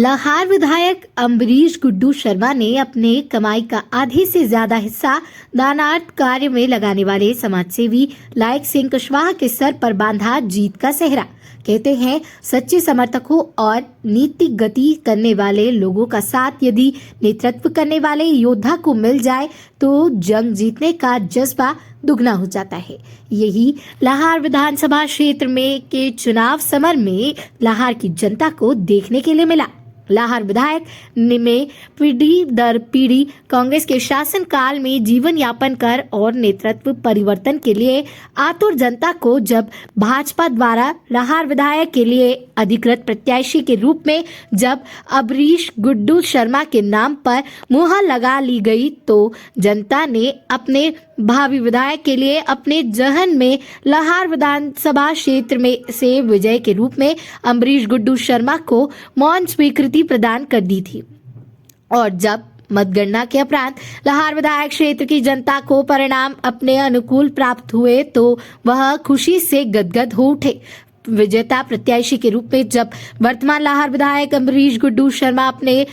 लाहार विधायक अम्बरीश गुड्डू शर्मा ने अपने कमाई का आधे से ज्यादा हिस्सा दानार्थ कार्य में लगाने वाले समाजसेवी लायक सिंह कुशवाहा के सर पर बांधा जीत का सेहरा। कहते हैं, सच्चे समर्थकों और नीति गति करने वाले लोगों का साथ यदि नेतृत्व करने वाले योद्धा को मिल जाए तो जंग जीतने का जज्बा दुगना हो जाता है। यही लाहार विधानसभा क्षेत्र में के चुनाव समर में लाहार की जनता को देखने के लिए मिला। लाहार विधायक में पीढ़ी दर पीढ़ी कांग्रेस के शासन काल में जीवन यापन कर और नेतृत्व परिवर्तन के लिए आतुर जनता को जब भाजपा द्वारा लाहार विधायक के लिए अधिकृत प्रत्याशी के रूप में जब अम्बरीश गुड्डू शर्मा के नाम पर मुहर लगा ली गई तो जनता ने अपने भावी विधायक के लिए अपने जहन में लाहार विधानसभा क्षेत्र में से विजय के रूप में अम्बरीश गुड्डू शर्मा को मौन स्वीकृति प्रदान कर दी थी। और जब मतगणना के उपरांत लाहार विधायक क्षेत्र की जनता को परिणाम अपने अनुकूल प्राप्त हुए तो वह खुशी से गदगद हो उठे। विजेता प्रत्याशी के रूप में जब वर्तमान लाहार विधायक अम्बरीश गुड्डू शर्मा अपने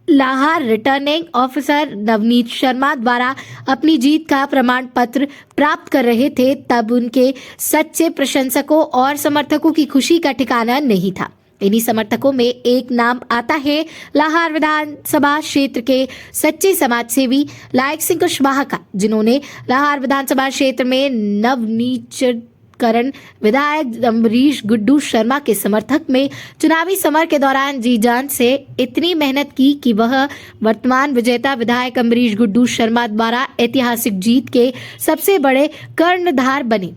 लाहार रिटर्निंग ऑफिसर नवनीत शर्मा द्वारा अपनी जीत का प्रमाण पत्र प्राप्त कर रहे थे, तब उनके सच्चे प्रशंसकों और समर्थकों की खुशी का ठिकाना नहीं था। इन्हीं समर्थकों में एक नाम आता है लाहार विधानसभा क्षेत्र के सच्चे समाजसेवी लायक सिंह कुशवाहा का, जिन्होंने लाहार विधानसभा क्षेत्र में नवनीत विधायक अम्बरीश गुड्डू शर्मा के समर्थक में चुनावी समर के दौरान जी जान से इतनी मेहनत की कि वह वर्तमान विजेता विधायक अम्बरीश गुड्डू शर्मा द्वारा ऐतिहासिक जीत के सबसे बड़े कर्णधार बने।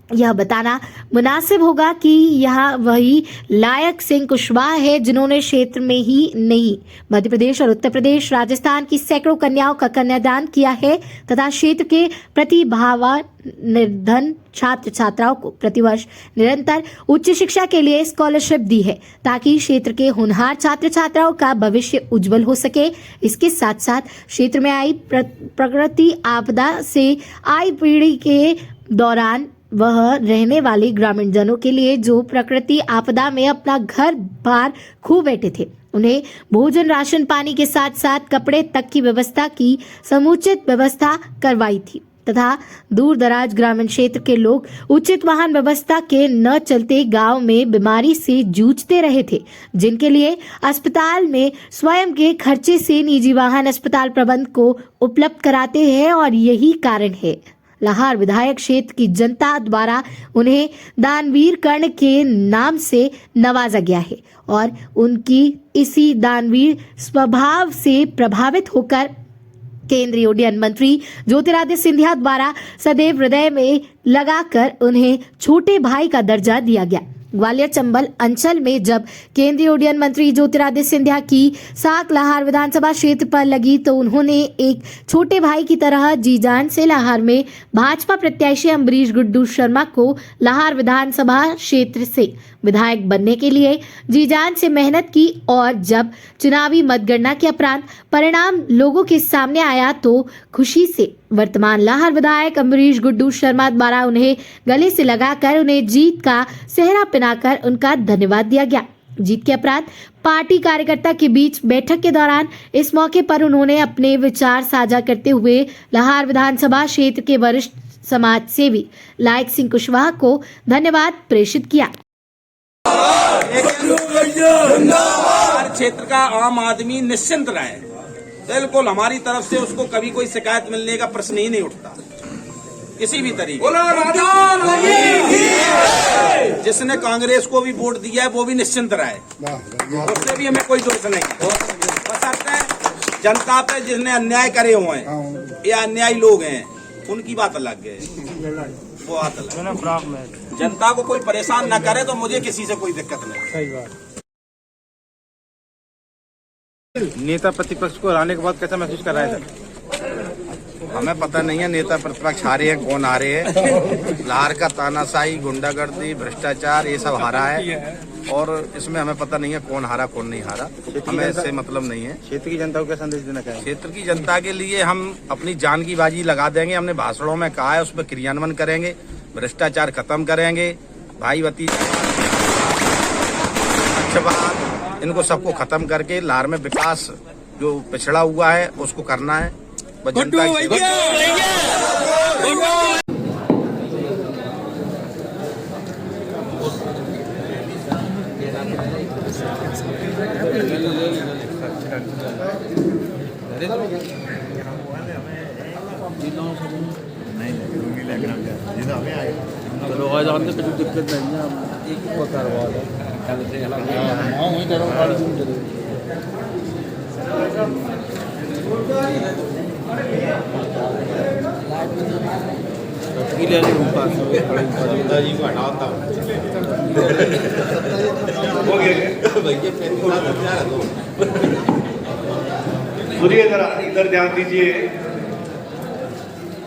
यह बताना मुनासिब होगा कि यह वही लायक सिंह कुशवाहा है जिन्होंने क्षेत्र में ही नहीं मध्य प्रदेश और उत्तर प्रदेश, राजस्थान की सैकड़ों कन्याओं का कन्यादान किया है तथा क्षेत्र के प्रतिभावान निर्धन छात्र छात्राओं को प्रतिवर्ष निरंतर उच्च शिक्षा के लिए स्कॉलरशिप दी है ताकि क्षेत्र के होनहार छात्र छात्राओं का भविष्य उज्जवल हो सके। इसके साथ साथ क्षेत्र में आई प्रकृति आपदा से आई पीढ़ी के दौरान वह रहने वाले ग्रामीण जनों के लिए जो प्रकृति आपदा में अपना घर बार खो बैठे थे, उन्हें भोजन राशन पानी के साथ साथ कपड़े तक की व्यवस्था की समुचित व्यवस्था करवाई थी तथा दूर दराज ग्रामीण क्षेत्र के लोग उचित वाहन व्यवस्था के न चलते गांव में बीमारी से जूझते रहे थे, जिनके लिए अस्पताल में स्वयं के खर्चे से निजी वाहन अस्पताल प्रबंध को उपलब्ध कराते हैं। और यही कारण है लाहार विधायक क्षेत्र की जनता द्वारा उन्हें दानवीर कर्ण के नाम से नवाजा गया है और उनकी इसी दानवीर स्वभाव से प्रभावित होकर केंद्रीय उड्डयन मंत्री ज्योतिरादित्य सिंधिया द्वारा सदैव हृदय में लगाकर उन्हें छोटे भाई का दर्जा दिया गया। ग्वालियर चंबल अंचल में जब केंद्रीय उड्डयन मंत्री ज्योतिरादित्य सिंधिया की साख लाहार विधानसभा क्षेत्र पर लगी तो उन्होंने एक छोटे भाई की तरह जी जान से लाहार में भाजपा प्रत्याशी अम्बरीश गुड्डू शर्मा को लाहार विधानसभा क्षेत्र से विधायक बनने के लिए जी जान से मेहनत की। और जब चुनावी मतगणना के उपरांत परिणाम लोगों के सामने आया तो खुशी से वर्तमान लाहार विधायक अम्बरीश गुड्डू शर्मा द्वारा उन्हें गले से लगाकर उन्हें जीत का सेहरा पहनाकर उनका धन्यवाद दिया गया। जीत के उपरांत पार्टी कार्यकर्ता के बीच बैठक के दौरान इस मौके पर उन्होंने अपने विचार साझा करते हुए लाहार विधानसभा क्षेत्र के वरिष्ठ समाज सेवी लायक सिंह कुशवाहा को धन्यवाद प्रेषित किया। क्षेत्र का आम आदमी निश्चिंत रहे, बिल्कुल हमारी तरफ से उसको कभी कोई शिकायत मिलने का प्रश्न ही नहीं उठता किसी भी तरीके। जिसने कांग्रेस को भी वोट दिया है वो भी निश्चिंत रहे, उससे भी हमें कोई दोष नहीं है। बस जनता पे जिसने अन्याय करे हुए हैं या अन्यायी लोग हैं उनकी बात अलग है, वो बात अलग। जनता को कोई परेशान न करे तो मुझे किसी से कोई दिक्कत नहीं। सही बात। नेता प्रतिपक्ष को हराने के बाद कैसा महसूस कर रहा है सर? हमें पता नहीं है नेता प्रतिपक्ष हारे हैं, कौन हारे है। लाहार का तानाशाही, गुंडागर्दी, भ्रष्टाचार ये सब हारा है और इसमें हमें पता नहीं है कौन हारा कौन नहीं हारा, हमें इससे मतलब नहीं है। क्षेत्र की जनता को क्या संदेश देना चाहिए? क्षेत्र की जनता के लिए हम अपनी जान की बाजी लगा देंगे। हमने भाषणों में कहा है, उस पर क्रियान्वयन करेंगे, भ्रष्टाचार खत्म करेंगे, भाई भतीजा, इनको सबको खत्म करके लार में विकास जो पिछड़ा हुआ है उसको करना है। बस जनता दिक्कत नहीं है, एक ही करवा जी को हटाता सुनिए जरा, इधर ध्यान दीजिए।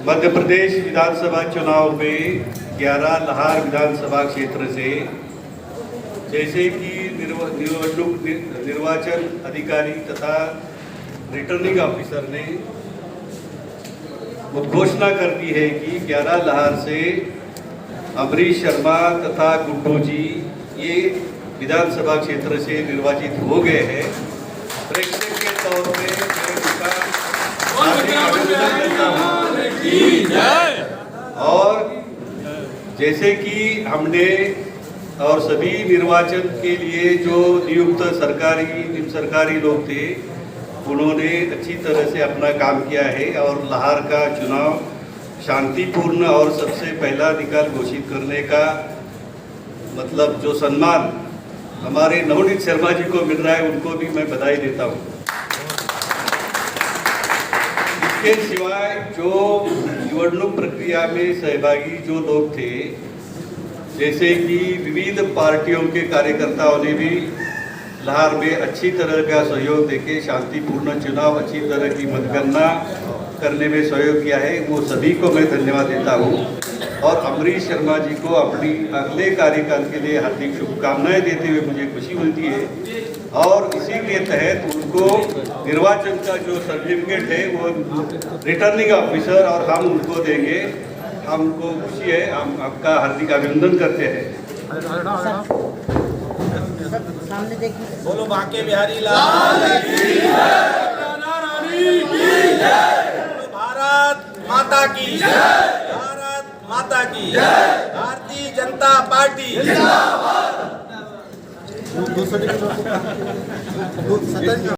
मध्य प्रदेश विधानसभा चुनाव में 11 लाहौर विधानसभा क्षेत्र से जैसे कि निर्वाचन अधिकारी तथा रिटर्निंग ऑफिसर ने वो घोषणा कर दी है कि 11 लाहौर से अमरीश शर्मा तथा गुड्डू जी ये विधानसभा क्षेत्र से निर्वाचित हो गए हैं। प्रेक्षक के तौर पे मैं उनका अभिनंदन करता हूं। और जैसे कि हमने और सभी निर्वाचन के लिए जो नियुक्त सरकारी निम सरकारी लोग थे उन्होंने अच्छी तरह से अपना काम किया है और लाहौर का चुनाव शांतिपूर्ण और सबसे पहला निकाल घोषित करने का मतलब जो सम्मान हमारे नवनीत शर्मा जी को मिल रहा है उनको भी मैं बधाई देता हूं। इसके सिवाय जो निवडणूक प्रक्रिया में सहभागी जो लोग थे जैसे कि विविध पार्टियों के कार्यकर्ताओं ने भी लाहौर में अच्छी तरह का सहयोग देके शांतिपूर्ण चुनाव अच्छी तरह की मतगणना करने में सहयोग किया है, वो सभी को मैं धन्यवाद देता हूँ। और अमरीश शर्मा जी को अपनी अगले कार्यकाल के लिए हार्दिक शुभकामनाएं देते हुए मुझे खुशी मिलती है। और इसी के तहत उनको निर्वाचन का जो सर्टिफिकेट है वो रिटर्निंग ऑफिसर और हम उनको देंगे। हमको खुशी है, हम आपका हार्दिक अभिनंदन करते हैं। बोलो बांके बिहारी लाल की जय। भारत माता की जय। भारत माता की जय। भारतीय जनता पार्टी जिंदाबाद।